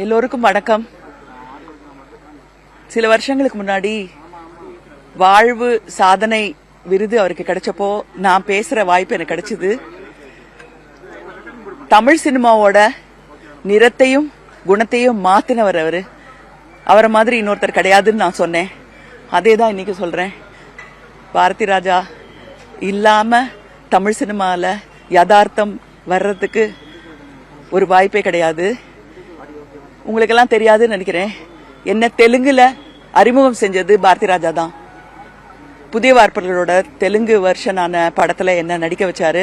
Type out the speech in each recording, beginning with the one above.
எல்லோருக்கும் வணக்கம். சில வருஷங்களுக்கு முன்னாடி வாழ்வு சாதனை விருது அவருக்கு கிடைச்சப்போ நான் பேசுற வாய்ப்பு எனக்கு கிடைச்சது. தமிழ் சினிமாவோட நிறத்தையும் குணத்தையும் மாத்தினவர் அவரு. அவரை மாதிரி இன்னொருத்தர் கிடையாதுன்னு நான் சொன்னேன். அதே தான் இன்னைக்கு சொல்றேன். பாரதி ராஜா இல்லாம தமிழ் சினிமால யதார்த்தம் வர்றதுக்கு ஒரு வாய்ப்பே கிடையாது. உங்களுக்கெல்லாம் தெரியாதுன்னு நினைக்கிறேன், என்ன தெலுங்குல அறிமுகம் செஞ்சது பாரதி ராஜா தான். புதிய வார்ப்பர்களோட தெலுங்கு வெர்ஷனான படத்துல என்ன நடிக்க வச்சாரு.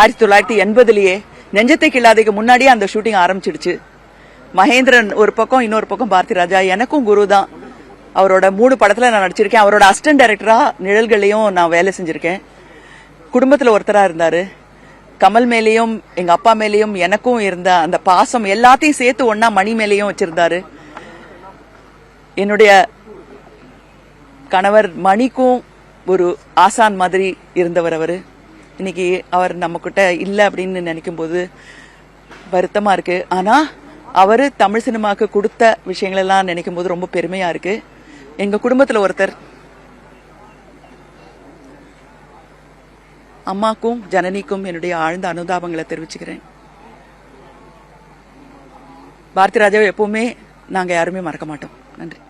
1980லயே நெஞ்சத்தை கிள்ளாதைக்கு முன்னாடியே அந்த ஷூட்டிங் ஆரம்பிச்சிடுச்சு. மகேந்திரன் ஒரு பக்கம், இன்னொரு பக்கம் பாரதி ராஜா. எனக்கும் குரு தான். அவரோட 3 படத்துல நான் நடிச்சிருக்கேன். அவரோட அசிஸ்டன்ட் டைரக்டரா நிழல்களையும் நான் வேலை செஞ்சிருக்கேன். குடும்பத்துல ஒருத்தரா இருந்தாரு. கமல் மேலேயும் எங்க அப்பா மேலேயும் எனக்கும் இருந்த அந்த பாசம் எல்லாத்தையும் சேர்த்து ஒன்னா மணி மேலேயும் வச்சிருந்தாரு. என்னுடைய கணவர் மணிக்கும் ஒரு ஆசான் மாதிரி இருந்தவர் அவரு. இன்னைக்கு அவர் நம்ம கிட்ட இல்ல அப்படின்னு நினைக்கும் போது வருத்தமா இருக்கு. ஆனா அவரு தமிழ் சினிமாவுக்கு கொடுத்த விஷயங்கள் எல்லாம் நினைக்கும் போது ரொம்ப பெருமையா இருக்கு. எங்க குடும்பத்துல ஒருத்தர். அம்மாக்கும் ஜனனிக்கும் என்னுடைய ஆழ்ந்த அனுதாபங்களை தெரிவிச்சுக்கிறேன். பாரதி ராஜாவை எப்பவுமே நாங்க யாருமே மறக்க மாட்டோம். நன்றி.